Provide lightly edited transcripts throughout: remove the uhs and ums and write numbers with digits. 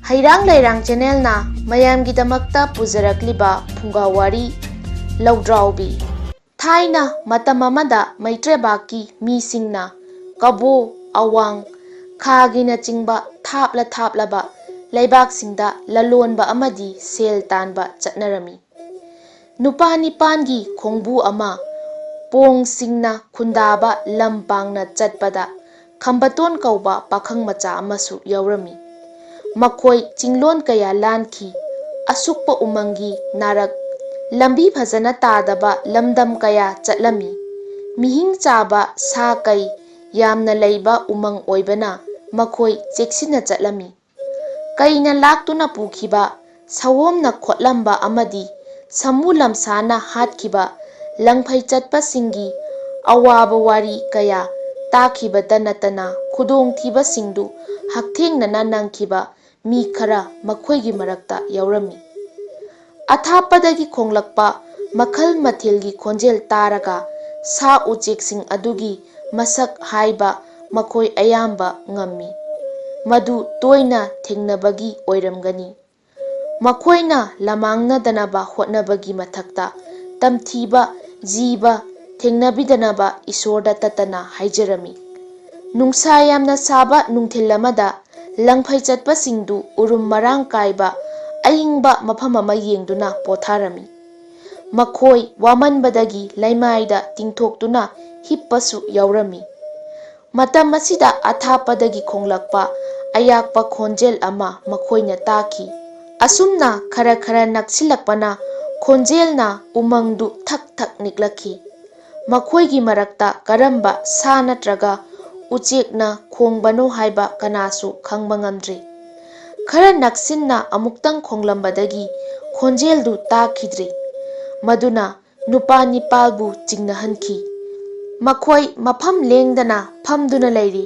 ꯍꯩꯔꯥꯡ ꯂꯩꯔꯥꯡ ꯆꯦꯅꯦꯜꯅ ꯃꯌꯥꯝꯒꯤꯗꯃꯛꯇ ꯄꯨꯖꯔꯛꯂꯤꯕ ꯐꯨꯡꯒꯥꯋꯥꯔꯤ ꯂꯧꯗ꯭ꯔꯥꯎꯕꯤ꯫ ꯊꯥꯏꯅ ꯃꯇꯝ ꯑꯃꯗ ꯃꯩꯇ꯭ꯔꯦꯕꯥꯛꯀꯤ ꯃꯤꯁꯤꯡꯅ ꯀꯕꯣ, ꯑꯋꯥꯡ, ꯈꯥꯒꯤꯅꯆꯤꯡꯕ ꯊꯥꯞꯂ ꯊꯥꯞꯂꯕ ꯂꯩꯕꯥꯛꯁꯤꯡꯗ ꯂꯂꯣꯟꯕ ꯑꯃꯗꯤ ꯁꯦꯜ ꯇꯥꯟꯕ ꯆꯠꯅꯔꯝꯃꯤ꯫ ꯅꯨꯄꯥ ꯅꯤꯄꯥꯟꯒꯤ ꯈꯣꯡꯕꯨ ꯑꯃ ꯄꯣꯡꯁꯤꯡꯅ ꯈꯨꯟꯗꯥꯕ ꯂꯝ ꯄꯥꯡꯅ ꯆꯠꯄꯗ ꯈꯝꯕꯇꯣꯟ ꯀꯧꯕ ꯄꯥꯈꯪ ꯃꯆꯥ ꯑꯃꯁꯨ ꯌꯥꯎꯔꯝꯃꯤ꯫ ꯃꯈꯣꯏ ꯆꯤꯡꯂꯣꯟ ꯀꯌꯥ ꯂꯥꯟꯈꯤ, ꯑꯁꯨꯛꯄ ꯎꯃꯪꯒꯤ ꯅꯥꯔꯛ, ꯂꯝꯕꯤ ꯐꯖꯅ ꯇꯥꯗꯕ ꯂꯝꯗꯝ ꯀꯌꯥ ꯆꯠꯂꯝꯃꯤ꯫ ꯃꯤꯍꯤꯡ ꯆꯥꯕ ꯁꯥ ꯀꯩ ꯌꯥꯝꯅ ꯂꯩꯕ ꯎꯃꯪ ꯑꯣꯏꯕꯅ ꯃꯈꯣꯏ ꯆꯦꯛꯁꯤꯟꯅ ꯆꯠꯂꯝꯃꯤ꯫ ꯀꯩꯅ ꯂꯥꯛꯇꯨꯅ ꯄꯨꯈꯤꯕ, ꯁꯑꯣꯝꯅ ꯈꯣꯠꯂꯝꯕ ꯑꯃꯗꯤ ꯁꯃꯨ ꯂꯝꯁꯥꯅ ꯍꯥꯠꯈꯤꯕ ꯂꯪꯐꯩ ꯆꯠꯄꯁꯤꯡꯒꯤ ꯑꯋꯥꯕ ꯋꯥꯔꯤ ꯀꯌꯥ ꯇꯥꯈꯤꯕꯇ ꯅꯠꯇꯅ ꯈꯨꯗꯣꯡꯊꯤꯕꯁꯤꯡꯗꯨ ꯍꯛꯊꯦꯡꯅꯅ ꯅꯪꯈꯤꯕ ꯃꯤ ꯈꯔ ꯃꯈꯣꯏꯒꯤ ꯃꯔꯛꯇ ꯌꯥꯎꯔꯝꯃꯤ꯫ ꯑꯊꯥꯞꯄꯗꯒꯤ ꯈꯣꯡꯂꯛꯄ ꯃꯈꯜ ꯃꯊꯦꯜꯒꯤ ꯈꯣꯟꯖꯦꯜ ꯇꯥꯔꯒ ꯁꯥ ꯎꯆꯦꯛꯁꯤꯡ ꯑꯗꯨꯒꯤ ꯃꯁꯛ ꯍꯥꯏꯕ ꯃꯈꯣꯏ ꯑꯌꯥꯝꯕ ꯉꯝꯃꯤ꯫ ꯃꯗꯨ ꯇꯣꯏꯅ ꯊꯦꯡꯅꯕꯒꯤ ꯑꯣꯏꯔꯝꯒꯅꯤ꯫ ꯃꯈꯣꯏꯅ ꯂꯃꯥꯡꯅꯗꯅꯕ ꯍꯣꯠꯅꯕꯒꯤ ꯃꯊꯛꯇ ꯇꯝꯊꯤꯕ ꯖꯤꯕ ꯊꯦꯡꯅꯕꯤꯗꯅꯕ ꯏꯁꯣꯔꯗ ꯇꯠꯇꯅ ꯍꯥꯏꯖꯔꯝꯃꯤ꯫ ꯅꯨꯡꯁꯥ ꯌꯥꯝꯅ ꯁꯥꯕ ꯅꯨꯡꯊꯤꯜ ꯑꯃꯗ ꯂꯪꯐꯩ ꯆꯠꯄꯁꯤꯡꯗꯨ ꯎꯔꯨꯝ ꯃꯔꯥꯡ ꯀꯥꯏꯕ ꯑꯏꯪꯕ ꯃꯐꯝ ꯑꯃ ꯌꯦꯡꯗꯨꯅ ꯄꯣꯊꯥꯔꯝꯃꯤ꯫ ꯃꯈꯣꯏ ꯋꯥꯃꯟꯕꯗꯒꯤ ꯂꯩꯃꯥꯏꯗ ꯇꯤꯡꯊꯣꯛꯇꯨꯅ ꯍꯤꯞꯄꯁꯨ ꯌꯥꯎꯔꯝꯃꯤ꯫ ꯃꯇꯝ ꯑꯁꯤꯗ ꯑꯊꯥꯞꯄꯗꯒꯤ ꯈꯣꯡꯂꯛꯄ ꯑꯌꯥꯛꯄ ꯈꯣꯟꯖꯦꯜ ꯑꯃ ꯃꯈꯣꯏꯅ ꯇꯥꯈꯤ꯫ ꯑꯁꯨꯝꯅ ꯈꯔ ꯈꯔ ꯅꯛꯁꯤꯜꯂꯛꯄꯅ ꯈꯣꯟꯖꯦꯜꯅ ꯎꯃꯪꯗꯨ ꯊꯛ ꯊꯛ ꯅꯤꯛꯂꯛꯈꯤ꯫ ꯃꯈꯣꯏꯒꯤ ꯃꯔꯛꯇ ꯀꯔꯝꯕ ꯁꯥ ꯅꯠꯇ꯭ꯔꯒ ꯎꯆꯦꯛꯅ ꯈꯣꯡꯕꯅꯣ ꯍꯥꯏꯕ ꯀꯅꯥꯁꯨ ꯈꯪꯕ ꯉꯝꯗ꯭ꯔꯦ꯫ ꯈꯔ ꯅꯛꯁꯤꯟꯅ ꯑꯃꯨꯛꯇꯪ ꯈꯣꯡꯂꯝꯕꯗꯒꯤ ꯈꯣꯟꯖꯦꯜꯗꯨ ꯇꯥꯈꯤꯗ꯭ꯔꯦ꯫ ꯃꯗꯨꯅ ꯅꯨꯄꯥ ꯅꯤꯄꯥꯜꯕꯨ ꯆꯤꯡꯅꯍꯟꯈꯤ꯫ ꯃꯈꯣꯏ ꯃꯐꯝ ꯂꯦꯡꯗꯅ ꯐꯝꯗꯨꯅ ꯂꯩꯔꯤ꯫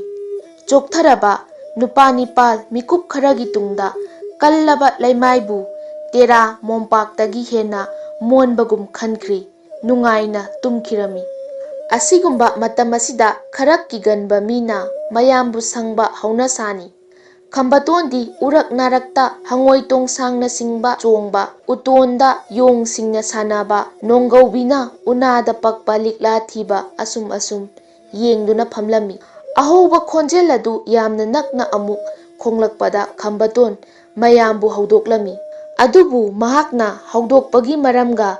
ꯆꯣꯛꯊꯔꯕ ꯅꯨꯄꯥ ꯅꯤꯄꯥꯜ ꯃꯤꯀꯨꯞ ꯈꯔꯒꯤ ꯇꯨꯡꯗ ꯀꯜꯂꯕ ꯂꯩꯃꯥꯏꯕꯨ ꯇꯦꯔꯥ ꯃꯣꯝꯄꯥꯛꯇꯒꯤ ꯍꯦꯟꯅ ꯃꯣꯟꯕꯒꯨꯝ ꯈꯟꯈ꯭ꯔꯤ ꯅꯨꯡꯉꯥꯏꯅ ꯇꯨꯝꯈꯤꯔꯝꯃꯤ꯫ ꯑꯁꯤꯒꯨꯝꯕ ꯃꯇꯝ ꯑꯁꯤꯗ ꯈꯔ ꯀꯤꯒꯟꯕ ꯃꯤꯅ ꯃꯌꯥꯝꯕꯨ ꯁꯪꯕ ꯍꯧꯅꯁꯥꯅꯤ꯫ ꯈꯝꯕꯇꯣꯟꯗꯤ ꯎꯔꯛ ꯅꯥꯔꯛꯇ ꯍꯉꯣꯏ ꯇꯣꯡꯁꯥꯡꯅꯆꯤꯡꯕ ꯆꯣꯡꯕ, ꯎꯇꯣꯟꯗ ꯌꯣꯡꯁꯤꯡꯅ ꯁꯥꯟꯅꯕ, ꯅꯣꯡꯒꯧꯕꯤꯅ ꯎꯅꯥꯗ ꯄꯛꯄ ꯂꯤꯛꯂꯥ ꯊꯤꯕ ꯑꯁꯨꯝ ꯑꯁꯨꯝ ꯌꯦꯡꯗꯨꯅ ꯐꯝꯂꯝꯃꯤ꯫ ꯑꯍꯧꯕ ꯈꯣꯟꯖꯦꯜ ꯑꯗꯨ ꯌꯥꯝꯅ ꯅꯛꯅ ꯑꯃꯨꯛ ꯈꯣꯡꯂꯛꯄꯗ ꯈꯝꯕꯇꯣꯟ ꯃꯌꯥꯝꯕꯨ ꯍꯧꯗꯣꯛꯂꯝꯃꯤ꯫ ꯑꯗꯨꯕꯨ ꯃꯍꯥꯛꯅ ꯍꯧꯗꯣꯛꯄꯒꯤ ꯃꯔꯝꯒ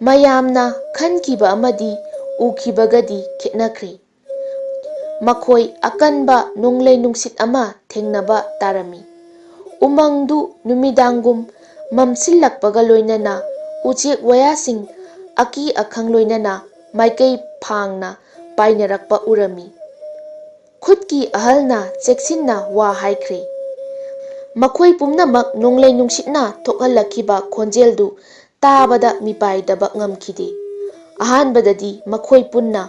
ꯃꯌꯥꯝꯅ ꯈꯟꯈꯤꯕ ꯑꯃꯗꯤ ꯎꯈꯤꯕꯒꯗꯤ ꯈꯦꯠꯅꯈ꯭ꯔꯦ꯫ ꯃꯈꯣꯏ ꯑꯀꯟꯕ ꯅꯣꯡꯂꯩ ꯅꯨꯡꯁꯤꯠ ꯑꯃ ꯊꯦꯡꯅꯕ ꯇꯥꯔꯝꯃꯤ꯫ ꯎꯃꯪꯗꯨ ꯅꯨꯃꯤꯗꯥꯡꯒꯨꯝ ꯃꯝꯁꯤꯜꯂꯛꯄꯒ ꯂꯣꯏꯅꯅ ꯎꯆꯦꯛ ꯋꯥꯌꯥꯁꯤꯡ ꯑꯀꯤ ꯑꯈꯪ ꯂꯣꯏꯅꯅ ꯃꯥꯏꯀꯩ ꯐꯥꯡꯅ ꯄꯥꯏꯅꯔꯛꯄ ꯎꯔꯝꯃꯤ꯫ ꯈꯨꯠꯀꯤ ꯑꯍꯜꯅ ꯆꯦꯛꯁꯤꯟꯅ ꯋꯥ ꯍꯥꯏꯈ꯭ꯔꯦ꯫ ꯃꯈꯣꯏ ꯄꯨꯝꯅꯃꯛ ꯅꯣꯡꯂꯩ ꯅꯨꯡꯁꯤꯠꯅ ꯊꯣꯛꯍꯜꯂꯛꯈꯤꯕ ꯈꯣꯟꯖꯦꯜꯗꯨ ꯇꯥꯕꯗ ꯃꯤꯄꯥꯏꯗꯕ ꯉꯝꯈꯤꯗꯦ꯫ ꯑꯍꯥꯟꯕꯗꯗꯤ ꯃꯈꯣꯏ ꯄꯨꯟꯅ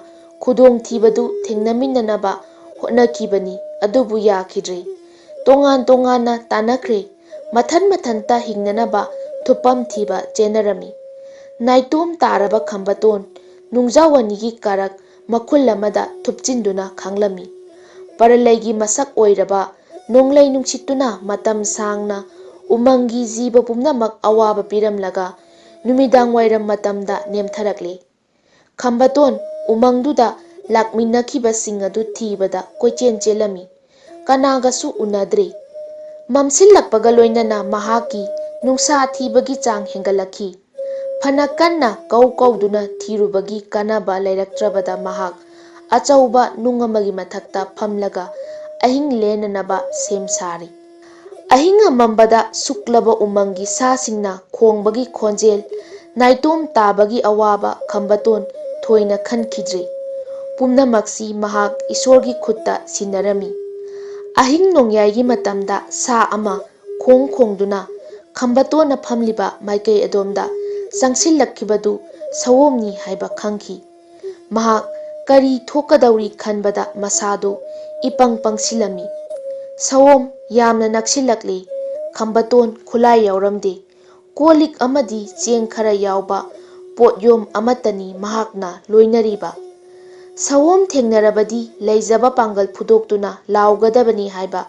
ꯈꯨꯗꯣꯡꯊꯤꯕꯗꯨ ꯊꯦꯡꯅꯃꯤꯟꯅꯅꯕ ꯍꯣꯠꯅꯈꯤꯕꯅꯤ, ꯑꯗꯨꯕꯨ ꯌꯥꯈꯤꯗ꯭ꯔꯦ꯫ ꯇꯣꯉꯥꯟ ꯇꯣꯉꯥꯟꯅ ꯇꯥꯟꯅꯈ꯭ꯔꯦ꯫ ꯃꯊꯟ ꯃꯊꯟꯇ ꯍꯤꯡꯅꯅꯕ ꯊꯨꯞꯐꯝ ꯊꯤꯕ ꯆꯦꯟꯅꯔꯝꯃꯤ꯫ ꯅꯥꯏꯇꯣꯝ ꯇꯥꯔꯕ ꯈꯝꯕꯇꯣꯟ ꯅꯨꯡꯖꯥꯎꯑꯅꯤꯒꯤ ꯀꯥꯔꯛ ꯃꯈꯨꯜ ꯑꯃꯗ ꯊꯨꯞꯆꯤꯟꯗꯨꯅ ꯈꯥꯡꯂꯝꯃꯤ꯫ ꯄꯔꯂꯩꯒꯤ ꯃꯁꯛ ꯑꯣꯏꯔꯕ ꯅꯣꯡꯂꯩ ꯅꯨꯡꯁꯤꯠꯇꯨꯅ ꯃꯇꯝ ꯁꯥꯡꯅ ꯎꯃꯪꯒꯤ ꯖꯤꯕ ꯄꯨꯝꯅꯃꯛ ꯑꯋꯥꯕ ꯄꯤꯔꯝꯂꯒ ꯅꯨꯃꯤꯗꯥꯡꯋꯥꯏꯔꯝ ꯃꯇꯝꯗ ꯅꯦꯝꯊꯔꯛꯂꯦ꯫ ꯈꯝꯕꯇꯣꯟ ꯎꯃꯪꯗꯨꯗ ꯂꯥꯛꯃꯤꯟꯅꯈꯤꯕꯁꯤꯡ ꯑꯗꯨ ꯊꯤꯕꯗ ꯀꯣꯏꯆꯦꯟ ꯆꯦꯜꯂꯝꯃꯤ꯫ ꯀꯅꯥꯒꯁꯨ ꯎꯅꯗ꯭ꯔꯦ꯫ ꯃꯝꯁꯤꯜꯂꯛꯄꯒ ꯂꯣꯏꯅꯅ ꯃꯍꯥꯛꯀꯤ ꯅꯨꯡꯁꯥ ꯊꯤꯕꯒꯤ ꯆꯥꯡ ꯍꯦꯟꯒꯠꯂꯛꯈꯤ꯫ ꯐꯅ ꯀꯟꯅ ꯀꯧ ꯀꯧꯗꯨꯅ ꯊꯤꯔꯨꯕꯒꯤ ꯀꯥꯟꯅꯕ ꯂꯩꯔꯛꯇ꯭ꯔꯕꯗ ꯃꯍꯥꯛ ꯑꯆꯧꯕ ꯅꯨꯡ ꯑꯃꯒꯤ ꯃꯊꯛꯇ ꯐꯝꯂꯒ ꯑꯍꯤꯡ ꯂꯦꯟꯅꯅꯕ ꯁꯦꯝ ꯁꯥꯔꯤ꯫ ꯑꯍꯤꯡ ꯑꯃꯝꯕꯗ ꯁꯨꯛꯂꯕ ꯎꯃꯪꯒꯤ ꯁꯥꯁꯤꯡꯅ ꯈꯣꯡꯕꯒꯤ ꯈꯣꯟꯖꯦꯜ, ꯅꯥꯏꯇꯣꯝ ꯇꯥꯕꯒꯤ ꯑꯋꯥꯕ ꯈꯝꯕꯇꯣꯟ ꯊꯣꯏꯅ ꯈꯟꯈꯤꯗ꯭ꯔꯦ꯫ ꯄꯨꯝꯅꯃꯛꯁꯤ ꯃꯍꯥꯛ ꯏꯁꯣꯔꯒꯤ ꯈꯨꯠꯇ ꯁꯤꯟꯅꯔꯝꯃꯤ꯫ ꯑꯍꯤꯡ ꯅꯣꯡꯌꯥꯏꯒꯤ ꯃꯇꯝꯗ ꯁꯥ ꯑꯃ ꯈꯣꯡ ꯈꯣꯡꯗꯨꯅ ꯈꯝꯕꯇꯣꯟꯅ ꯐꯝꯂꯤꯕ ꯃꯥꯏꯀꯩ ꯑꯗꯣꯝꯗ ꯆꯪꯁꯤꯜꯂꯛꯈꯤꯕꯗꯨ ꯁꯑꯣꯝꯅꯤ ꯍꯥꯏꯕ ꯈꯪꯈꯤ꯫ ꯃꯍꯥꯛ ꯀꯔꯤ ꯊꯣꯛꯀꯗꯧꯔꯤ ꯈꯟꯕꯗ ꯃꯁꯥꯗꯨ ꯏꯄꯪ ꯄꯪꯁꯤꯜꯂꯝꯃꯤ꯫ ꯁꯑꯣꯝ ꯌꯥꯝꯅ ꯅꯛꯁꯤꯜꯂꯛꯂꯦ꯫ ꯈꯝꯕꯇꯣꯟ ꯈꯨꯠꯂꯥꯏ ꯌꯥꯎꯔꯝꯗꯦ꯫ ꯀꯣꯜꯂꯤꯛ ꯑꯃꯗꯤ ꯆꯦꯡ ꯈꯔ ꯌꯥꯎꯕ ꯄꯣꯠꯌꯣꯝ ꯑꯃꯠꯇꯅꯤ ꯃꯍꯥꯛꯅ ꯂꯣꯏꯅꯔꯤꯕ꯫ ꯁꯑꯣꯝ ꯊꯦꯡꯅꯔꯕꯗꯤ ꯂꯩꯖꯕ ꯄꯥꯡꯒꯜ ꯐꯨꯗꯣꯛꯇꯨꯅ ꯂꯥꯎꯒꯗꯕꯅꯤ ꯍꯥꯏꯕ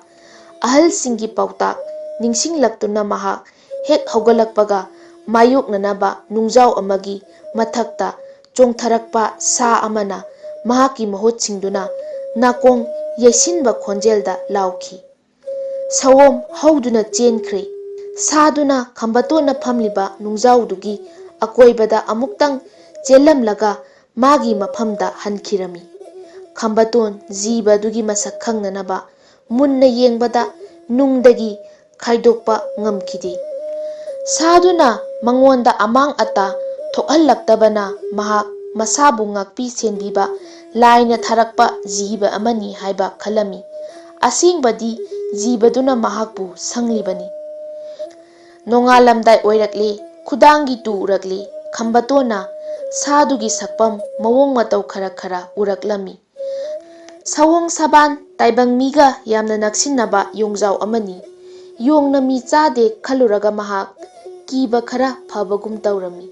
ꯑꯍꯜꯁꯤꯡꯒꯤ ꯄꯥꯎꯇꯥꯛ ꯅꯤꯡꯁꯤꯡꯂꯛꯇꯨꯅ ꯃꯍꯥꯛ ꯍꯦꯛ ꯍꯧꯒꯠꯂꯛꯄꯒ ꯃꯥꯌꯣꯛꯅꯅꯕ ꯅꯨꯡꯖꯥꯎ ꯑꯃꯒꯤ ꯃꯊꯛꯇ ꯆꯣꯡꯊꯔꯛꯄ ꯁꯥ ꯑꯃꯅ ꯃꯍꯥꯛꯀꯤ ꯃꯍꯨꯠ ꯁꯤꯡꯗꯨꯅ ꯅꯥꯀꯣꯡ ꯌꯩꯁꯤꯟꯕ ꯈꯣꯟꯖꯦꯜꯗ ꯂꯥꯎꯈꯤ꯫ ꯁꯑꯣꯝ ꯍꯧꯗꯨꯅ ꯆꯦꯟꯈ꯭ꯔꯦ꯫ ꯁꯥꯗꯨꯅ ꯈꯝꯕꯇꯣꯟꯅ ꯐꯝꯂꯤꯕ ꯅꯨꯡꯖꯥꯎꯗꯨꯒꯤ ꯑꯀꯣꯏꯕꯗ ꯑꯃꯨꯛꯇꯪ ꯆꯦꯜꯂꯝꯂꯒ ꯃꯥꯒꯤ ꯃꯐꯝꯗ ꯍꯟꯈꯤꯔꯝꯃꯤ꯫ ꯈꯝꯕꯇꯣꯟ ꯖꯤꯕ ꯑꯗꯨꯒꯤ ꯃꯁꯛ ꯈꯪꯅꯅꯕ ꯃꯨꯟꯅ ꯌꯦꯡꯕꯗ ꯅꯨꯡꯗꯒꯤ ꯈꯥꯏꯗꯣꯛꯄ ꯉꯝꯈꯤꯗꯦ꯫ ꯁꯥꯗꯨꯅ ꯃꯉꯣꯟꯗ ꯑꯃꯥꯡ ꯑꯇꯥ ꯊꯣꯛꯍꯜꯂꯛꯇꯕꯅ ꯃꯍꯥꯛ ꯃꯁꯥꯕꯨ ꯉꯥꯛꯄꯤ ꯁꯦꯟꯕꯤꯕ ꯂꯥꯏꯅ ꯊꯥꯔꯛꯄ ꯖꯤꯕ ꯑꯃꯅꯤ ꯍꯥꯏꯕ ꯈꯜꯂꯝꯃꯤ꯫ ꯑꯁꯦꯡꯕꯗꯤ ꯖꯤꯕꯗꯨꯅ ꯃꯍꯥꯛꯄꯨ ꯁꯪꯂꯤꯕꯅꯤ꯫ ꯅꯣꯡꯉꯥꯜꯂꯝꯗꯥꯏ ꯑꯣꯏꯔꯛꯂꯦ꯫ ꯈꯨꯗꯥꯡꯒꯤ ꯇꯨ ꯎꯔꯛꯂꯦ꯫ ꯈꯝꯕꯇꯣꯟꯅ ꯁꯥꯗꯨꯒꯤ ꯁꯛꯄꯝ ꯃꯑꯣꯡ ꯃꯇꯧ ꯈꯔ ꯈꯔ ꯎꯔꯛꯂꯝꯃꯤ꯫ ꯁꯑꯣꯡ ꯁꯕꯥꯟ ꯇꯥꯏꯕꯪ ꯃꯤꯒ ꯌꯥꯝꯅ ꯅꯛꯁꯤꯟꯅꯕ ꯌꯣꯡꯖꯥꯎ ꯑꯃꯅꯤ꯫ ꯌꯣꯡꯅ ꯃꯤ ꯆꯥꯗꯦ ꯈꯜꯂꯨꯔꯒ ꯃꯍꯥꯛ ꯀꯤꯕ ꯈꯔ ꯐꯕꯒꯨꯝ ꯇꯧꯔꯝꯃꯤ꯫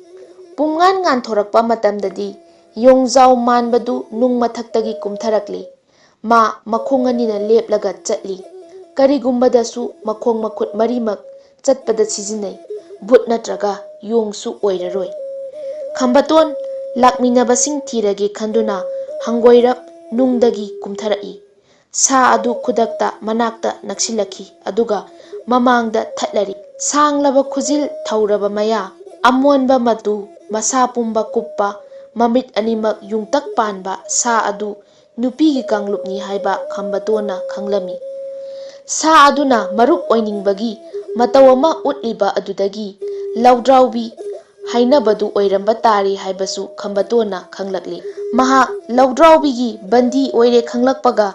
ꯄꯨꯡꯉꯥꯟ ꯉꯥꯟꯊꯣꯔꯛꯄ ꯃꯇꯝꯗꯗꯤ ꯌꯣꯡꯖꯥꯎ ꯃꯥꯟꯕꯗꯨ ꯅꯨꯡ ꯃꯊꯛꯇꯒꯤ ꯀꯨꯝꯊꯔꯛꯂꯦ꯫ ꯃꯥ ꯃꯈꯣꯡ ꯑꯅꯤꯅ ꯂꯦꯞꯂꯒ ꯆꯠꯂꯤ꯫ ꯀꯔꯤꯒꯨꯝꯕꯗꯁꯨ ꯃꯈꯣꯡ ꯃꯈꯨꯠ ꯃꯔꯤꯃꯛ ꯆꯠꯄꯗ ꯁꯤꯖꯤꯟꯅꯩ꯫ ꯚꯨꯠ ꯅꯠꯇ꯭ꯔꯒ ꯌꯣꯡꯁꯨ ꯑꯣꯏꯔꯔꯣꯏ꯫ ꯈꯝꯕꯇꯣꯟ ꯂꯥꯛꯃꯤꯟꯅꯕꯁꯤꯡ ꯊꯤꯔꯒꯦ ꯈꯟꯗꯨꯅ ꯍꯪꯒꯣꯏꯔꯞ ꯅꯨꯡꯗꯒꯤ ꯀꯨꯝꯊꯔꯛꯏ꯫ ꯁꯥ ꯑꯗꯨ ꯈꯨꯗꯛꯇ ꯃꯅꯥꯛꯇ ꯅꯛꯁꯤꯜꯂꯛꯈꯤ ꯑꯗꯨꯒ ꯃꯃꯥꯡꯗ ꯊꯠꯂꯔꯤ꯫ ꯁꯥꯡꯂꯕ ꯈꯨꯖꯤꯜ, ꯊꯧꯔꯕ ꯃꯌꯥ, ꯑꯃꯣꯟꯕ ꯃꯇꯨ, ꯃꯁꯥ ꯄꯨꯝꯕ ꯀꯨꯞꯄ, ꯃꯃꯤꯠ ꯑꯅꯤꯃꯛ ꯌꯨꯡꯇꯛ ꯄꯥꯟꯕ ꯁꯥ ꯑꯗꯨ ꯅꯨꯄꯤꯒꯤ ꯀꯥꯡꯂꯨꯞꯅꯤ ꯍꯥꯏꯕ ꯈꯝꯕꯇꯣꯟꯅ ꯈꯪꯂꯝꯃꯤ꯫ ꯁꯥ ꯑꯗꯨꯅ ꯃꯔꯨꯞ ꯑꯣꯏꯅꯤꯡꯕꯒꯤ ꯃꯇꯧ ꯑꯃ ꯎꯠꯂꯤꯕ ꯑꯗꯨꯗꯒꯤ ꯂꯧꯗ꯭ꯔꯥꯎꯕꯤ ꯍꯥꯏꯅꯕꯗꯨ ꯑꯣꯏꯔꯝꯕ ꯇꯥꯔꯦ ꯍꯥꯏꯕꯁꯨ ꯈꯝꯕꯇꯣꯟꯅ ꯈꯪꯂꯛꯂꯦ꯫ ꯃꯍꯥꯛ ꯂꯧꯗ꯭ꯔꯥꯎꯕꯤꯒꯤ ꯕꯟꯗꯤ ꯑꯣꯏꯔꯦ ꯈꯪꯂꯛꯄꯒ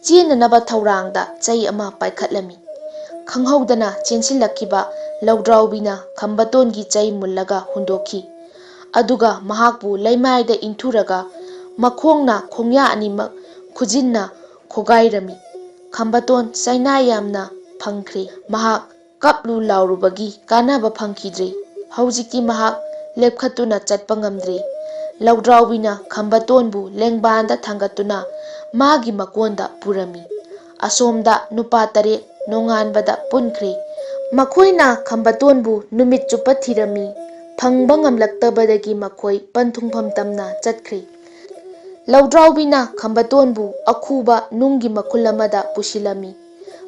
ꯆꯦꯟꯅꯅꯕ ꯊꯧꯔꯥꯡꯗ ꯆꯩ ꯑꯃ ꯄꯥꯏꯈꯠꯂꯝꯃꯤ꯫ ꯈꯪꯍꯧꯗꯅ ꯆꯦꯟꯁꯤꯜꯂꯛꯈꯤꯕ ꯂꯧꯗ꯭ꯔꯥꯎꯕꯤꯅ ꯈꯝꯕꯇꯣꯟꯒꯤ ꯆꯩ ꯃꯨꯜꯂꯒ ꯍꯨꯟꯗꯣꯛꯈꯤ꯫ ꯑꯗꯨꯒ ꯃꯍꯥꯛꯄꯨ ꯂꯩꯃꯥꯏꯗ ꯏꯟꯊꯨꯔꯒ ꯃꯈꯣꯡꯅ ꯈꯣꯡꯌꯥ ꯑꯅꯤꯃꯛ ꯈꯨꯖꯤꯟꯅ ꯈꯣꯒꯥꯏꯔꯝꯃꯤ꯫ ꯈꯝꯕꯇꯣꯟ ꯆꯩꯅꯥ ꯌꯥꯝꯅ ꯐꯪꯈ꯭ꯔꯦ꯫ ꯃꯍꯥꯛ ꯀꯞꯂꯨ ꯂꯥꯎꯔꯨꯕꯒꯤ ꯀꯥꯟꯅꯕ ꯐꯪꯈꯤꯗ꯭ꯔꯦ꯫ ꯍꯧꯖꯤꯛꯇꯤ ꯃꯍꯥꯛ ꯂꯦꯞꯈꯠꯇꯨꯅ ꯆꯠꯄ ꯉꯝꯗ꯭ꯔꯦ꯫ ꯂꯧꯗ꯭ꯔꯥꯎꯕꯤꯅ ꯈꯝꯕꯇꯣꯟꯕꯨ ꯂꯦꯡꯕꯥꯟꯗ ꯊꯥꯡꯒꯠꯇꯨꯅ ꯃꯥꯒꯤ ꯃꯀꯣꯟꯗ ꯄꯨꯔꯝꯃꯤ꯫ ꯑꯁꯣꯝꯗ ꯅꯨꯄꯥ 8 ꯅꯣꯡꯉꯥꯟꯕꯗ ꯄꯨꯟꯈ꯭ꯔꯦ꯫ ꯃꯈꯣꯏꯅ ꯈꯝꯕꯇꯣꯟꯕꯨ ꯅꯨꯃꯤꯠ ꯆꯨꯞꯄ ꯊꯤꯔꯝꯃꯤ꯫ ꯐꯪꯕ ꯉꯝꯂꯛꯇꯕꯗꯒꯤ ꯃꯈꯣꯏ ꯄꯟꯊꯨꯡꯐꯝ ꯇꯝꯅ ꯆꯠꯈ꯭ꯔꯦ꯫ ꯂꯧꯗ꯭ꯔꯥꯎꯕꯤꯅ ꯈꯝꯕꯇꯣꯟꯕꯨ ꯑꯈꯨꯕ ꯅꯨꯡꯒꯤ ꯃꯈꯨꯜ ꯑꯃꯗ ꯄꯨꯁꯤꯜꯂꯝꯃꯤ꯫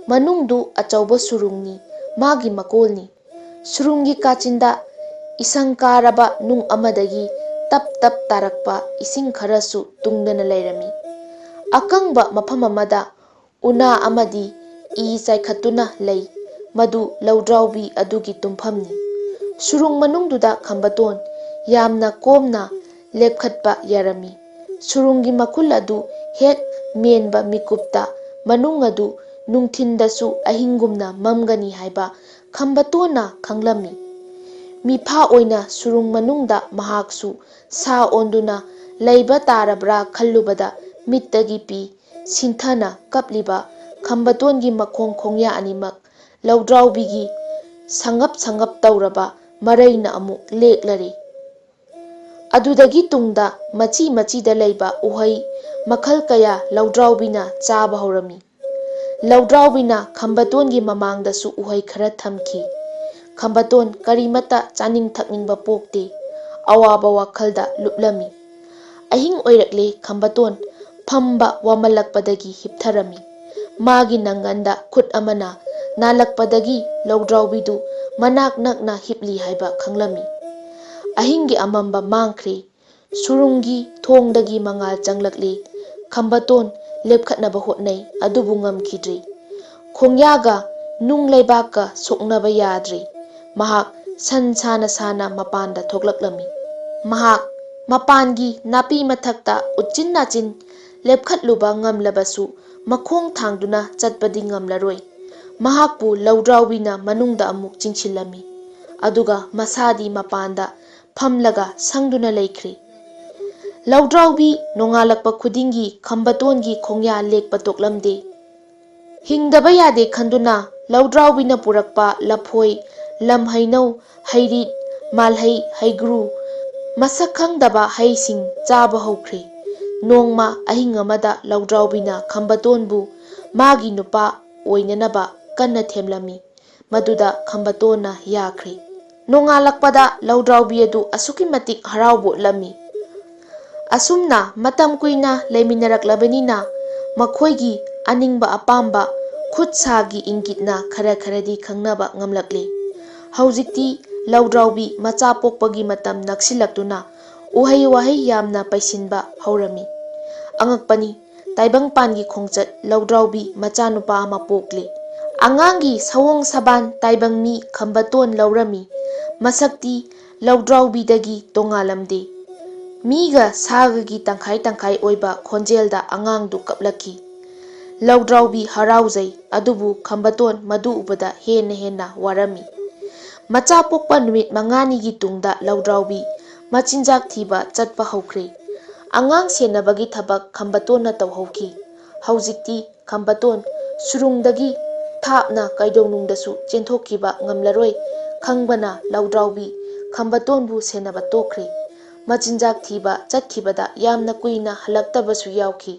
ꯃꯅꯨꯡꯗꯨ ꯑꯆꯧꯕ ꯁꯨꯔꯨꯡꯅꯤ꯫ ꯃꯥꯒꯤ ꯃꯀꯣꯜꯅꯤ꯫ ꯁꯨꯔꯨꯡꯒꯤ ꯀꯥꯆꯤꯟꯗ ꯏꯁꯪ ꯀꯥꯔꯕ ꯅꯨꯡ ꯑꯃꯗꯒꯤ ꯇꯞ ꯇꯞ ꯇꯥꯔꯛꯄ ꯏꯁꯤꯡ ꯈꯔꯁꯨ ꯇꯨꯡꯗꯅ ꯂꯩꯔꯝꯃꯤ꯫ ꯑꯀꯪꯕ ꯃꯐꯝ ꯑꯃꯗ ꯎꯅꯥ ꯑꯃꯗꯤ ꯏ ꯆꯥꯏꯈꯠꯇꯨꯅ ꯂꯩ꯫ ꯃꯗꯨ ꯂꯧꯗ꯭ꯔꯥꯎꯕꯤ ꯑꯗꯨꯒꯤ ꯇꯨꯝꯐꯝꯅꯤ꯫ ꯁꯨꯔꯨꯡ ꯃꯅꯨꯡꯗꯨꯗ ꯈꯝꯕꯇꯣꯟ ꯌꯥꯝꯅ ꯀꯣꯝꯅ ꯂꯦꯞꯈꯠꯄ ꯌꯥꯔꯝꯃꯤ꯫ ꯁꯨꯔꯨꯡꯒꯤ ꯃꯈꯨꯜ ꯑꯗꯨ ꯍꯦꯛ ꯃꯦꯟꯕ ꯃꯤꯀꯨꯞꯇ ꯃꯅꯨꯡ ꯑꯗꯨ ꯅꯨꯡꯊꯤꯟꯗꯁꯨ ꯑꯍꯤꯡꯒꯨꯝꯅ ꯃꯝꯒꯅꯤ ꯍꯥꯏꯕ ꯈꯝꯕꯇꯣꯟꯅ ꯈꯪꯂꯝꯃꯤ꯫ ꯃꯤꯐꯥ ꯑꯣꯏꯅ ꯁꯨꯔꯨꯡ ꯃꯅꯨꯡꯗ ꯃꯍꯥꯛꯁꯨ ꯁꯥ ꯑꯣꯟꯗꯨꯅ ꯂꯩꯕ ꯇꯥꯔꯕ꯭ꯔꯥ ꯈꯜꯂꯨꯕꯗ ꯃꯤꯠꯇꯒꯤ ꯄꯤ ꯁꯤꯟꯊꯅ ꯀꯞꯂꯤꯕ ꯈꯝꯕꯇꯣꯟꯒꯤ ꯃꯈꯣꯡ ꯈꯣꯡꯌꯥ ꯑꯅꯤꯃꯛ ꯂꯧꯗ꯭ꯔꯥꯎꯕꯤꯒꯤ ꯁꯪꯒꯞ ꯁꯪꯒꯞ ꯇꯧꯔꯕ ꯃꯔꯩꯅ ꯑꯃꯨꯛ ꯂꯦꯛꯂꯔꯦ꯫ ꯑꯗꯨꯗꯒꯤ ꯇꯨꯡꯗ ꯃꯆꯤ ꯃꯆꯤꯗ ꯂꯩꯕ ꯎꯍꯩ ꯃꯈꯜ ꯀꯌꯥ ꯂꯧꯗ꯭ꯔꯥꯎꯕꯤꯅ ꯆꯥꯕ ꯍꯧꯔꯝꯃꯤ꯫ ꯂꯧꯗ꯭ꯔꯥꯎꯕꯤꯅ ꯈꯝꯕꯇꯣꯟꯒꯤ ꯃꯃꯥꯡꯗꯁꯨ ꯎꯍꯩ ꯈꯔ ꯊꯝꯈꯤ꯫ ꯈꯝꯕꯇꯣꯟ ꯀꯔꯤꯃꯠꯇ ꯆꯥꯅꯤꯡ ꯊꯛꯅꯤꯡꯕ ꯄꯣꯛꯇꯦ꯫ ꯑꯋꯥꯕ ꯋꯥꯈꯜꯗ ꯂꯨꯞꯂꯝꯃꯤ꯫ ꯑꯍꯤꯡ ꯑꯣꯏꯔꯛꯂꯦ꯫ ꯈꯝꯕꯇꯣꯟ ꯐꯝꯕ ꯋꯥꯃꯜꯂꯛꯄꯗꯒꯤ ꯍꯤꯞꯊꯔꯝꯃꯤ꯫ ꯃꯥꯒꯤ ꯅꯪꯒꯟꯗ ꯈꯨꯠ ꯑꯃꯅ ꯅꯥꯜꯂꯛꯄꯗꯒꯤ ꯂꯧꯗ꯭ꯔꯥꯎꯕꯤꯗꯨ ꯃꯅꯥꯛ ꯅꯛꯅ ꯍꯤꯞꯂꯤ ꯍꯥꯏꯕ ꯈꯪꯂꯝꯃꯤ꯫ ꯑꯍꯤꯡꯒꯤ ꯑꯃꯝꯕ ꯃꯥꯡꯈ꯭ꯔꯦ꯫ ꯁꯨꯔꯨꯡꯒꯤ ꯊꯣꯡꯗꯒꯤ ꯃꯉꯥꯜ ꯆꯪꯂꯛꯂꯦ꯫ ꯈꯝꯕꯇꯣꯟ ꯂꯦꯞꯈꯠꯅꯕ ꯍꯣꯠꯅꯩ ꯑꯗꯨꯕꯨ ꯉꯝꯈꯤꯗ꯭ꯔꯦ꯫ ꯈꯣꯡꯌꯥꯒ ꯅꯨꯡ ꯂꯩꯕꯥꯛꯀ ꯁꯣꯛꯅꯕ ꯌꯥꯗ꯭ꯔꯦ꯫ ꯃꯍꯥꯛ ꯁꯟ ꯁꯥꯅ ꯁꯥꯅ ꯃꯄꯥꯟꯗ ꯊꯣꯛꯂꯛꯂꯝꯃꯤ꯫ ꯃꯍꯥꯛ ꯃꯄꯥꯟꯒꯤ ꯅꯥꯄꯤ ꯃꯊꯛꯇ ꯎꯆꯤꯟ ꯅꯥꯆꯤꯟ ꯂꯦꯞꯈꯠꯂꯨꯕ ꯉꯝꯂꯕꯁꯨ ꯃꯈꯣꯡ ꯊꯥꯡꯗꯨꯅ ꯆꯠꯄꯗꯤ ꯉꯝꯂꯔꯣꯏ꯫ ꯃꯍꯥꯛꯄꯨ ꯂꯧꯗ꯭ꯔꯥꯎꯕꯤꯅ ꯃꯅꯨꯡꯗ ꯑꯃꯨꯛ ꯆꯤꯡꯁꯤꯜꯂꯝꯃꯤ꯫ ꯑꯗꯨꯒ ꯃꯁꯥꯗꯤ ꯃꯄꯥꯟꯗ ꯐꯝꯂꯒ ꯁꯪꯗꯨꯅ ꯂꯩꯈ꯭ꯔꯦ꯫ ꯂꯧꯗ꯭ꯔꯥꯎꯕꯤ ꯅꯣꯡꯉꯥꯜꯂꯛꯄ ꯈꯨꯗꯤꯡꯒꯤ ꯈꯝꯕꯇꯣꯟꯒꯤ ꯈꯣꯡꯌꯥ ꯂꯦꯛꯄ ꯇꯣꯛꯂꯝꯗꯦ꯫ ꯍꯤꯡꯗꯕ ꯌꯥꯗꯦ ꯈꯟꯗꯨꯅ ꯂꯧꯗ꯭ꯔꯥꯎꯕꯤꯅ ꯄꯨꯔꯛꯄ ꯂꯐꯣꯏ, ꯂꯝꯍꯩꯅꯧ, ꯍꯩꯔꯤꯠ, ꯃꯥꯜꯍꯩ, ꯍꯩꯒ꯭ꯔꯨ, ꯃꯁꯛ ꯈꯪꯗꯕ ꯍꯩꯁꯤꯡ ꯆꯥꯕ ꯍꯧꯈ꯭ꯔꯦ꯫ ꯅꯣꯡꯃ ꯑꯍꯤꯡ ꯑꯃꯗ ꯂꯧꯗ꯭ꯔꯥꯎꯕꯤꯅ ꯈꯝꯕꯇꯣꯟꯕꯨ ꯃꯥꯒꯤ ꯅꯨꯄꯥ ꯑꯣꯏꯅꯅꯕ ꯀꯟꯅ ꯊꯦꯝꯂꯝꯃꯤ꯫ ꯃꯗꯨꯗ ꯈꯝꯕꯇꯣꯟꯅ ꯌꯥꯈ꯭ꯔꯦ꯫ ꯅꯣꯡꯉꯥꯜꯂꯛꯄꯗ ꯂꯧꯗ꯭ꯔꯥꯎꯕꯤ ꯑꯗꯨ ꯑꯁꯨꯛꯀꯤ ꯃꯇꯤꯛ ꯍꯔꯥꯎꯕ ꯎꯠꯂꯝꯃꯤ꯫ ꯑꯁꯨꯝꯅ ꯃꯇꯝ ꯀꯨꯏꯅ ꯂꯩꯃꯤꯟꯅꯔꯛꯂꯕꯅꯤꯅ ꯃꯈꯣꯏꯒꯤ ꯑꯅꯤꯡꯕ ꯑꯄꯥꯝꯕ ꯈꯨꯠ ꯁꯥꯒꯤ ꯏꯪꯒꯤꯠꯅ ꯈꯔ ꯈꯔꯗꯤ ꯈꯪꯅꯕ ꯉꯝꯂꯛꯂꯦ꯫ ꯍꯧꯖꯤꯛꯇꯤ ꯂꯧꯗ꯭ꯔꯥꯎꯕꯤ ꯃꯆꯥ ꯄꯣꯛꯄꯒꯤ ꯃꯇꯝ ꯅꯛꯁꯤꯜꯂꯛꯇꯨꯅ ꯎꯍꯩ ꯋꯥꯍꯩ ꯌꯥꯝꯅ ꯄꯩꯁꯤꯟꯕ ꯍꯧꯔꯝꯃꯤ꯫ ꯑꯉꯛꯄꯅꯤ, ꯇꯥꯏꯕꯪꯄꯥꯟꯒꯤ ꯈꯣꯡꯆꯠ ꯂꯧꯗ꯭ꯔꯥꯎꯕꯤ ꯃꯆꯥꯅꯨꯄꯥ ꯑꯃ ꯄꯣꯛꯂꯦ꯫ ꯑꯉꯥꯡꯒꯤ ꯁꯑꯣꯡ ꯁꯕꯥꯟ ꯇꯥꯏꯕꯪꯃꯤ ꯈꯝꯕꯇꯣꯟ ꯂꯧꯔꯝꯃꯤ꯫ ꯃꯁꯛꯇꯤ ꯂꯧꯗ꯭ꯔꯥꯎꯕꯤꯗꯒꯤ ꯇꯣꯉꯥꯜꯂꯝꯗꯦ꯫ ꯃꯤꯒ ꯁꯥꯒꯒꯤ ꯇꯪꯈꯥꯏ ꯇꯪꯈꯥꯏ ꯑꯣꯏꯕ ꯈꯣꯟꯖꯦꯜꯗ ꯑꯉꯥꯡꯗꯨ ꯀꯞꯂꯛꯈꯤ꯫ ꯂꯧꯗ꯭ꯔꯥꯎꯕꯤ ꯍꯔꯥꯎꯖꯩ, ꯑꯗꯨꯕꯨ ꯈꯝꯕꯇꯣꯟ ꯃꯗꯨ ꯎꯕꯗ ꯍꯦꯟꯅ ꯍꯦꯟꯅ ꯋꯥꯔꯝꯃꯤ꯫ ꯃꯆꯥ ꯄꯣꯛꯄ ꯅꯨꯃꯤꯠ 5ꯅꯤꯒꯤ ꯇꯨꯡꯗ ꯂꯧꯗ꯭ꯔꯥꯎꯕꯤ ꯃꯆꯤꯟꯖꯥꯛ ꯊꯤꯕ ꯆꯠꯄ ꯍꯧꯈ꯭ꯔꯦ꯫ ꯑꯉꯥꯡ ꯁꯦꯟꯅꯕꯒꯤ ꯊꯕꯛ ꯈꯝꯕꯇꯣꯟꯅ ꯇꯧꯍꯧꯈꯤ꯫ ꯍꯧꯖꯤꯛꯇꯤ ꯈꯝꯕꯇꯣꯟ ꯁꯨꯔꯨꯡꯗꯒꯤ ꯊꯥꯞꯅ ꯀꯩꯗꯧꯅꯨꯡꯗꯁꯨ ꯆꯦꯟꯊꯣꯛꯈꯤꯕ ꯉꯝꯂꯔꯣꯏ ꯈꯪꯕꯅ ꯂꯧꯗ꯭ꯔꯥꯎꯕꯤ ꯈꯝꯕꯇꯣꯟꯕꯨ ꯁꯦꯟꯅꯕ ꯇꯣꯛꯈ꯭ꯔꯦ꯫ ꯃꯆꯤꯟꯖꯥꯛ ꯊꯤꯕ ꯆꯠꯈꯤꯕꯗ ꯌꯥꯝꯅ ꯀꯨꯏꯅ ꯍꯜꯂꯛꯇꯕꯁꯨ ꯌꯥꯎꯈꯤ꯫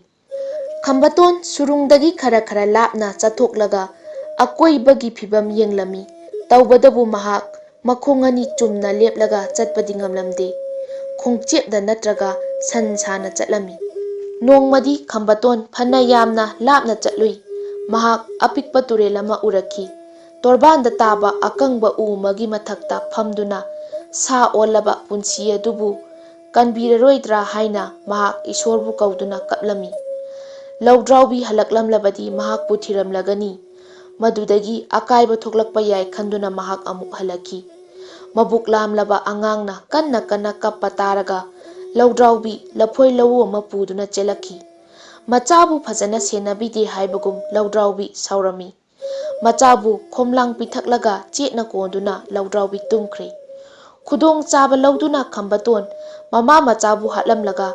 ꯈꯝꯕꯇꯣꯟ ꯁꯨꯔꯨꯡꯗꯒꯤ ꯈꯔ ꯈꯔ ꯂꯥꯞꯅ ꯆꯠꯊꯣꯛꯂꯒ ꯑꯀꯣꯏꯕꯒꯤ ꯐꯤꯕꯝ ꯌꯦꯡꯂꯝꯃꯤ꯫ ꯇꯧꯕꯇꯕꯨ ꯃꯍꯥꯛ ꯃꯈꯣꯡ 2 ꯆꯨꯝꯅ ꯂꯦꯞꯂꯒ ꯆꯠꯄꯗꯤ ꯉꯝꯂꯝꯗꯦ꯫ ꯈꯣꯡꯆꯦꯞꯅ ꯅꯠꯇ꯭ꯔꯒ ꯁꯟ ꯁꯥꯅ ꯆꯠꯂꯝꯃꯤ꯫ ꯅꯣꯡꯃꯗꯤ ꯈꯝꯕꯇꯣꯟ ꯐꯅ ꯌꯥꯝꯅ ꯂꯥꯞꯅ ꯆꯠꯂꯨꯏ꯫ ꯃꯍꯥꯛ ꯑꯄꯤꯛꯄ ꯇꯨꯔꯦꯜ ꯑꯃ ꯎꯔꯛꯈꯤ꯫ ꯇꯣꯔꯕꯥꯟꯗ ꯇꯥꯕ ꯑꯀꯪꯕ ꯎ ꯑꯃꯒꯤ ꯃꯊꯛꯇ ꯐꯝꯗꯨꯅ ꯁꯥ ꯑꯣꯜꯂꯕ ꯄꯨꯟꯁꯤ ꯑꯗꯨꯕꯨ ꯀꯟꯕꯤꯔꯔꯣꯏꯗ꯭ꯔꯥ ꯍꯥꯏꯅ ꯃꯍꯥꯛ ꯏꯁꯣꯔꯕꯨ ꯀꯧꯗꯨꯅ ꯀꯞꯂꯝꯃꯤ꯫ ꯂꯧꯗ꯭ꯔꯥꯎꯕꯤ ꯍꯜꯂꯛꯂꯝꯂꯕꯗꯤ ꯃꯍꯥꯛꯄꯨ ꯊꯤꯔꯝꯂꯒꯅꯤ꯫ ꯃꯗꯨꯗꯒꯤ ꯑꯀꯥꯏꯕ ꯊꯣꯛꯂꯛꯄ ꯌꯥꯏ ꯈꯟꯗꯨꯅ ꯃꯍꯥꯛ ꯑꯃꯨꯛ ꯍꯜꯂꯛꯈꯤ꯫ ꯃꯕꯨꯛ ꯂꯥꯝꯂꯕ ꯑꯉꯥꯡꯅ ꯀꯟꯅ ꯀꯟꯅ ꯀꯞꯄ ꯇꯥꯔꯒ ꯂꯧꯗ꯭ꯔꯥꯎꯕꯤ ꯂꯐꯣꯏ ꯂꯧꯎ ꯑꯃ ꯄꯨꯗꯨꯅ ꯆꯦꯜꯂꯛꯈꯤ꯫ ꯃꯆꯥꯕꯨ ꯐꯖꯅ ꯁꯦꯟꯅꯕꯤꯗꯦ ꯍꯥꯏꯕꯒꯨꯝ ꯂꯧꯗ꯭ꯔꯥꯎꯕꯤ ꯁꯥꯎꯔꯝꯃꯤ꯫ ꯃꯆꯥꯕꯨ ꯈꯣꯝꯂꯥꯡ ꯄꯤꯊꯛꯂꯒ ꯆꯦꯠꯅ ꯀꯣꯟꯗꯨꯅ ꯂꯧꯗ꯭ꯔꯥꯎꯕꯤ ꯇꯨꯝꯈ꯭ꯔꯦ꯫ ꯈꯨꯗꯣꯡ ꯆꯥꯕ ꯂꯧꯗꯨꯅ ꯈꯝꯕꯇꯣꯟ ꯃꯃꯥ ꯃꯆꯥꯕꯨ ꯍꯥꯠꯂꯝꯂꯒ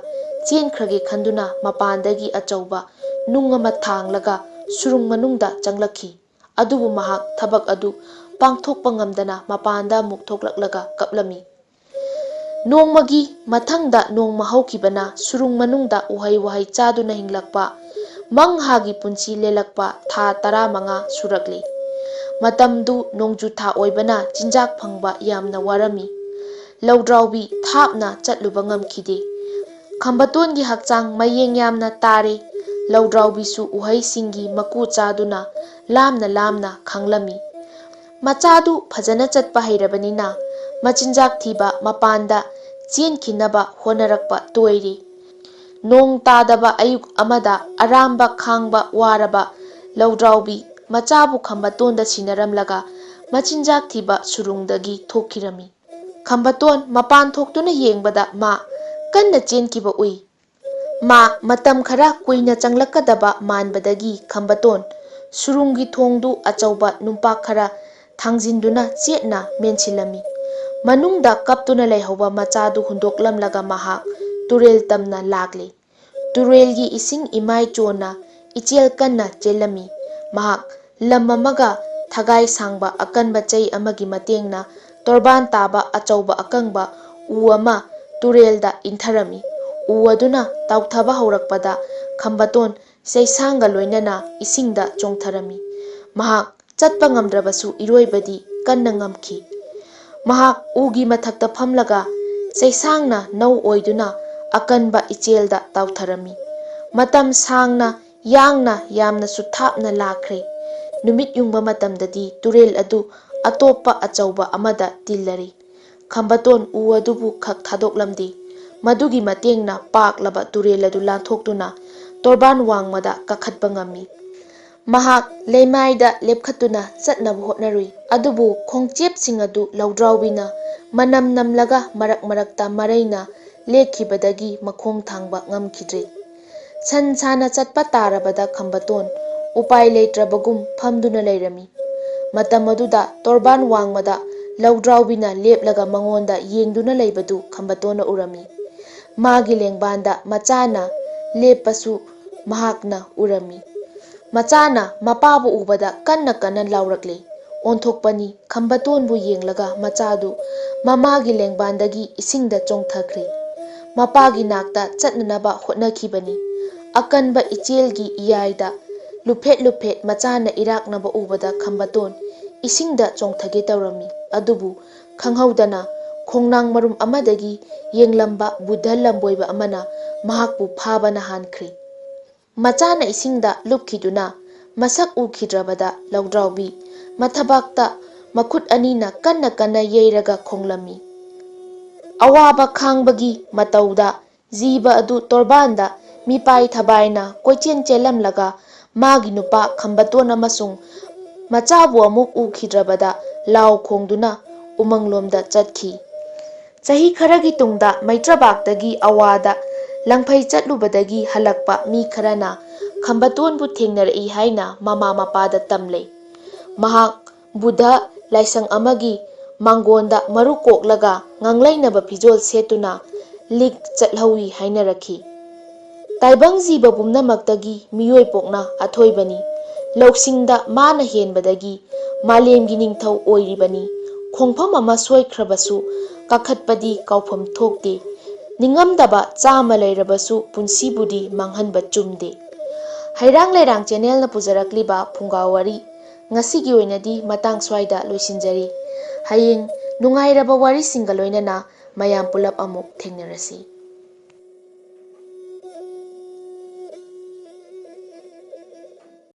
ꯆꯦꯟꯈ꯭ꯔꯒꯦ ꯈꯟꯗꯨꯅ ꯃꯄꯥꯟꯗꯒꯤ ꯑꯆꯧꯕ ꯅꯨꯡ ꯑꯃ ꯊꯥꯡꯂꯒ ꯁꯨꯔꯨꯡ ꯃꯅꯨꯡꯗ ꯆꯪꯂꯛꯈꯤ꯫ ꯑꯗꯨꯕꯨ ꯃꯍꯥꯛ ꯊꯕꯛ ꯑꯗꯨ ꯄꯥꯡꯊꯣꯛꯄ ꯉꯝꯗꯅ ꯃꯄꯥꯟꯗ ꯑꯃꯨꯛ ꯊꯣꯛꯂꯛꯂꯒ ꯀꯞꯂꯝꯃꯤ꯫ ꯅꯣꯡꯃꯒꯤ ꯃꯊꯪꯗ ꯅꯣꯡꯃ ꯍꯧꯈꯤꯕꯅ ꯁꯨꯔꯨꯡ ꯃꯅꯨꯡꯗ ꯎꯍꯩ ꯋꯥꯍꯩ ꯆꯥꯗꯨꯅ ꯍꯤꯡꯂꯛꯄ, ꯃꯪꯍꯥꯒꯤ ꯄꯨꯟꯁꯤ ꯂꯦꯜꯂꯛꯄ ꯊꯥ 15 ꯁꯨꯔꯛꯂꯤ꯫ ꯃꯇꯝꯗꯨ ꯅꯣꯡꯖꯨ ꯊꯥ ꯑꯣꯏꯕꯅ ꯆꯤꯟꯖꯥꯛ ꯐꯪꯕ ꯌꯥꯝꯅ ꯋꯥꯔꯝꯃꯤ꯫ ꯂꯧꯗ꯭ꯔꯥꯎꯕꯤ ꯊꯥꯞꯅ ꯆꯠꯂꯨꯕ ꯉꯝꯈꯤꯗꯦ꯫ ꯈꯝꯕꯇꯣꯟꯒꯤ ꯍꯛꯆꯥꯡ ꯃꯌꯦꯡ ꯌꯥꯝꯅ ꯇꯥꯔꯦ꯫ ꯂꯧꯗ꯭ꯔꯥꯎꯕꯤꯁꯨ ꯎꯍꯩꯁꯤꯡꯒꯤ ꯃꯀꯨ ꯆꯥꯗꯨꯅ ꯂꯥꯝꯅ ꯂꯥꯝꯅ ꯈꯥꯡꯂꯝꯃꯤ꯫ ꯃꯆꯥꯗꯨ ꯐꯖꯅ ꯆꯠꯄ ꯍꯩꯔꯕꯅꯤꯅ ꯃꯆꯤꯟꯖꯥꯛ ꯊꯤꯕ ꯃꯄꯥꯟꯗ ꯆꯦꯟꯈꯤꯅꯕ ꯍꯣꯠꯅꯔꯛꯄ ꯇꯣꯏꯔꯦ꯫ ꯅꯣꯡ ꯇꯥꯗꯕ ꯑꯌꯨꯛ ꯑꯃꯗ ꯑꯔꯥꯝꯕ ꯈꯥꯡꯕ ꯋꯥꯔꯕ ꯂꯧꯗ꯭ꯔꯥꯎꯕꯤ ꯃꯆꯥꯕꯨ ꯈꯝꯕꯇꯣꯟꯗ ꯁꯤꯟꯅꯔꯝꯂꯒ ꯃꯆꯤꯟꯖꯥꯛ ꯊꯤꯕ ꯁꯨꯔꯨꯡꯗꯒꯤ ꯊꯣꯛꯈꯤꯔꯝꯃꯤ꯫ ꯈꯝꯕꯇꯣꯟ ꯃꯄꯥꯟ ꯊꯣꯛꯇꯨꯅ ꯌꯦꯡꯕꯗ ꯃꯥ ꯀꯟꯅ ꯆꯦꯟꯈꯤꯕ ꯎꯏ꯫ ꯃꯥ ꯃꯇꯝ ꯈꯔ ꯀꯨꯏꯅ ꯆꯪꯂꯛꯀꯗꯕ ꯃꯥꯟꯕꯗꯒꯤ ꯈꯝꯕꯇꯣꯟ ꯁꯨꯔꯨꯡꯒꯤ ꯊꯣꯡꯗꯨ ꯑꯆꯧꯕ ꯅꯨꯡꯄꯥꯛ ꯈꯔ ꯊꯥꯡꯖꯤꯟꯗꯨꯅ ꯆꯦꯠꯅ ꯃꯦꯟꯁꯤꯜꯂꯝꯃꯤ꯫ ꯃꯅꯨꯡꯗ ꯀꯞꯇꯨꯅ ꯂꯩꯍꯧꯕ ꯃꯆꯥꯗꯨ ꯍꯨꯟꯗꯣꯛꯂꯝꯂꯒ ꯃꯍꯥꯛ ꯇꯨꯔꯦꯜ ꯇꯝꯅ ꯂꯥꯛꯂꯦ꯫ ꯇꯨꯔꯦꯜꯒꯤ ꯏꯁꯤꯡ ꯏꯃꯥꯏ ꯆꯣꯟꯅ ꯏꯆꯦꯜ ꯀꯟꯅ ꯆꯦꯜꯂꯝꯃꯤ꯫ ꯃꯍꯥꯛ ꯂꯝ ꯑꯃꯒ ꯊꯒꯥꯏ ꯁꯥꯡꯕ ꯑꯀꯟꯕ ꯆꯩ ꯑꯃꯒꯤ ꯃꯇꯦꯡꯅ ꯇꯣꯔꯕꯥꯟ ꯇꯥꯕ ꯑꯆꯧꯕ ꯑꯀꯪꯕ ꯎ ꯑꯃ ꯇꯨꯔꯦꯜꯗ ꯏꯟꯊꯔꯝꯃꯤ꯫ ꯎ ꯑꯗꯨꯅ ꯇꯥꯎꯊꯕ ꯍꯧꯔꯛꯄꯗ ꯈꯝꯕꯇꯣꯟ ꯆꯩꯁꯥꯡꯒ ꯂꯣꯏꯅꯅ ꯏꯁꯤꯡꯗ ꯆꯣꯡꯊꯔꯝꯃꯤ꯫ ꯃꯍꯥꯛ ꯆꯠꯄ ꯉꯝꯗ꯭ꯔꯕꯁꯨ ꯏꯔꯣꯏꯕꯗꯤ ꯀꯟꯅ ꯉꯝꯈꯤ꯫ ꯃꯍꯥꯛ ꯎꯒꯤ ꯃꯊꯛꯇ ꯐꯝꯂꯒ ꯆꯩꯁꯥꯡꯅ ꯅꯧ ꯑꯣꯏꯗꯨꯅ ꯑꯀꯟꯕ ꯏꯆꯦꯜꯗ ꯇꯥꯎꯊꯔꯝꯃꯤ꯫ ꯃꯇꯝ ꯁꯥꯡꯅ ꯌꯥꯡꯅ ꯌꯥꯝꯅꯁꯨ ꯊꯥꯞꯅ ꯂꯥꯛꯈ꯭ꯔꯦ꯫ ꯅꯨꯃꯤꯠ ꯌꯨꯡꯕ ꯃꯇꯝꯗꯗꯤ ꯇꯨꯔꯦꯜ ꯑꯗꯨ ꯑꯇꯣꯞꯄ ꯑꯆꯧꯕ ꯑꯃꯗ ꯇꯤꯜꯂꯔꯦ꯫ ꯈꯝꯕꯇꯣꯟ ꯎ ꯑꯗꯨꯕꯨ ꯈꯛ ꯊꯥꯗꯣꯛꯂꯝꯗꯦ꯫ ꯃꯗꯨꯒꯤ ꯃꯇꯦꯡꯅ ꯄꯥꯛꯂꯕ ꯇꯨꯔꯦꯜ ꯑꯗꯨ ꯂꯥꯟꯊꯣꯛꯇꯨꯅ ꯇꯣꯔꯕꯥꯟ ꯋꯥꯡꯃꯗ ꯀꯥꯈꯠꯄ ꯉꯝꯃꯤ꯫ ꯃꯍꯥꯛ ꯂꯩꯃꯥꯏꯗ ꯂꯦꯞꯈꯠꯇꯨꯅ ꯆꯠꯅꯕ ꯍꯣꯠꯅꯔꯨꯏ꯫ ꯑꯗꯨꯕꯨ ꯈꯣꯡꯆꯦꯞꯁꯤꯡ ꯑꯗꯨ ꯂꯧꯗ꯭ꯔꯥꯎꯕꯤꯅ ꯃꯅꯝ ꯅꯝꯂꯒ ꯃꯔꯛ ꯃꯔꯛꯇ ꯃꯔꯩꯅ ꯂꯦꯛꯈꯤꯕꯗꯒꯤ ꯃꯈꯣꯡ ꯊꯥꯡꯕ ꯉꯝꯈꯤꯗ꯭ꯔꯦ꯫ ꯁꯟ ꯁꯥꯅ ꯆꯠꯄ ꯇꯥꯔꯕꯗ ꯈꯝꯕꯇꯣꯟ ꯎꯄꯥꯏ ꯂꯩꯇ꯭ꯔꯕꯒꯨꯝ ꯐꯝꯗꯨꯅ ꯂꯩꯔꯝꯃꯤ꯫ ꯃꯇꯝ ꯑꯗꯨꯗ ꯇꯣꯔꯕꯥꯟ ꯋꯥꯡꯃꯗ ꯂꯧꯗ꯭ꯔꯥꯎꯕꯤꯅ ꯂꯦꯞꯂꯒ ꯃꯉꯣꯟꯗ ꯌꯦꯡꯗꯨꯅ ꯂꯩꯕꯗꯨ ꯈꯝꯕꯇꯣꯟꯅ ꯎꯔꯝꯃꯤ꯫ ꯃꯥꯒꯤ ꯂꯦꯡꯕꯥꯟꯗ ꯃꯆꯥꯅ ꯂꯦꯞꯄꯁꯨ ꯃꯍꯥꯛꯅ ꯎꯔꯝꯃꯤ꯫ ꯃꯆꯥꯅ ꯃꯄꯥꯕꯨ ꯎꯕꯗ ꯀꯟꯅ ꯀꯟꯅ ꯂꯥꯎꯔꯛꯂꯦ꯫ ꯑꯣꯟꯊꯣꯛꯄꯅꯤ, ꯈꯝꯕꯇꯣꯟꯕꯨ ꯌꯦꯡꯂꯒ ꯃꯆꯥꯗꯨ ꯃꯃꯥꯒꯤ ꯂꯦꯡꯕꯥꯟꯗꯒꯤ ꯏꯁꯤꯡꯗ ꯆꯣꯡꯊꯈ꯭ꯔꯦ꯫ ꯃꯄꯥꯒꯤ ꯅꯥꯛꯇ ꯆꯠꯅꯅꯕ ꯍꯣꯠꯅꯈꯤꯕꯅꯤ꯫ ꯑꯀꯟꯕ ꯏꯆꯦꯜꯒꯤ ꯏꯌꯥꯏꯗ ꯂꯨꯐꯦꯠ ꯂꯨꯐꯦꯠ ꯃꯆꯥꯅ ꯏꯔꯥꯛꯅꯕ ꯎꯕꯗ ꯈꯝꯕꯇꯣꯟ ꯏꯁꯤꯡꯗ ꯆꯣꯡꯊꯒꯦ ꯇꯧꯔꯝꯃꯤ꯫ ꯑꯗꯨꯕꯨ ꯈꯪꯍꯧꯗꯅ ꯈꯣꯡꯅꯥꯡ ꯃꯔꯨꯝ ꯑꯃꯗꯒꯤ ꯌꯦꯡꯂꯝꯕ ꯕꯨꯗ꯭ꯙ ꯂꯝꯕꯣꯏꯕ ꯑꯃꯅ ꯃꯍꯥꯛꯄꯨ ꯐꯥꯕꯅ ꯍꯥꯟꯈ꯭ꯔꯤ꯫ ꯃꯆꯥꯅ ꯏꯁꯤꯡꯗ ꯂꯨꯞꯈꯤꯗꯨꯅ ꯃꯁꯛ ꯎꯈꯤꯗ꯭ꯔꯕꯗ ꯂꯧꯗ꯭ꯔꯥꯎꯕꯤ ꯃꯊꯕꯥꯛꯇ ꯃꯈꯨꯠ ꯑꯅꯤꯅ ꯀꯟꯅ ꯀꯟꯅ ꯌꯩꯔꯒ ꯈꯣꯡꯂꯝꯃꯤ꯫ ꯑꯋꯥꯕ ꯈꯥꯡꯕꯒꯤ ꯃꯇꯧꯗ ꯖꯤꯕ ꯑꯗꯨ ꯇꯣꯔꯕꯥꯟꯗ ꯃꯤꯄꯥꯏ ꯊꯕꯥꯏꯅ ꯀꯣꯏꯆꯦꯟ ꯆꯦꯜꯂꯝꯂꯒ ꯃꯥꯒꯤ ꯅꯨꯄꯥ ꯈꯝꯕꯇꯣꯟ ꯑꯃꯁꯨꯡ ꯃꯆꯥꯕꯨ ꯑꯃꯨꯛ ꯎꯈꯤꯗ꯭ꯔꯕꯗ ꯂꯥꯎ ꯈꯣꯡꯗꯨꯅ ꯎꯃꯪꯂꯣꯝꯗ ꯆꯠꯈꯤ꯫ ꯆꯍꯤ ꯈꯔꯒꯤ ꯇꯨꯡꯗ ꯃꯩꯇ꯭ꯔꯕꯥꯛꯇꯒꯤ ꯑꯋꯥꯗ ꯂꯪꯐꯩ ꯆꯠꯂꯨꯕꯗꯒꯤ ꯍꯜꯂꯛꯄ ꯃꯤ ꯈꯔꯅ ꯈꯝꯕꯇꯣꯟꯕꯨ ꯊꯦꯡꯅꯔꯛꯏ ꯍꯥꯏꯅ ꯃꯃꯥ ꯃꯄꯥꯗ ꯇꯝꯂꯦ꯫ ꯃꯍꯥꯛ ꯕꯨꯗ꯭ꯙ ꯂꯥꯏꯁꯪ ꯑꯃꯒꯤ ꯃꯥꯡꯒꯣꯟꯗ ꯃꯔꯨ ꯀꯣꯛꯂꯒ ꯉꯥꯡꯂꯩꯅꯕ ꯐꯤꯖꯣꯜ ꯁꯦꯠꯇꯨꯅ ꯂꯤꯛ ꯆꯠꯍꯧꯏ ꯍꯥꯏꯅꯔꯛꯈꯤ꯫ ꯇꯥꯏꯕꯪ ꯖꯤꯕ ꯄꯨꯝꯅꯃꯛꯇꯒꯤ ꯃꯤꯑꯣꯏꯄꯣꯛꯅ ꯑꯊꯣꯏꯕꯅꯤ꯫ ꯂꯧꯁꯤꯡꯗ ꯃꯥꯅ ꯍꯦꯟꯕꯗꯒꯤ ꯃꯥꯂꯦꯝꯒꯤ ꯅꯤꯡꯊꯧ ꯑꯣꯏꯔꯤꯕꯅꯤ꯫ ꯈꯣꯡꯐꯝ ꯑꯃ ꯁꯣꯏꯈ꯭ꯔꯕꯁꯨ ꯀꯥꯈꯠꯄꯗꯤ ꯀꯥꯎꯐꯝ ꯊꯣꯛꯇꯦ꯫ ꯅꯤꯡꯉꯝꯗꯕ ꯆꯥꯝꯃ ꯂꯩꯔꯕꯁꯨ ꯄꯨꯟꯁꯤꯕꯨꯗꯤ ꯃꯥꯡꯍꯟꯕ ꯆꯨꯝꯗꯦ꯫ ꯍꯩꯔꯥꯡ ꯂꯩꯔꯥꯡ ꯆꯦꯅꯦꯜꯅ ꯄꯨꯖꯔꯛꯂꯤꯕ ꯐꯨꯡꯒꯥꯋꯥꯔꯤ ꯉꯁꯤꯒꯤ ꯑꯣꯏꯅꯗꯤ ꯃꯇꯥꯡ ꯁ꯭ꯋꯥꯏꯗ ꯂꯣꯏꯁꯤꯟꯖꯔꯤ꯫ ꯍꯌꯦꯡ ꯅꯨꯡꯉꯥꯏꯔꯕ ꯋꯥꯔꯤꯁꯤꯡꯒ ꯂꯣꯏꯅꯅ ꯃꯌꯥꯝ ꯄꯨꯂꯞ ꯑꯃꯨꯛ ꯊꯦꯡꯅꯔꯁꯤ꯫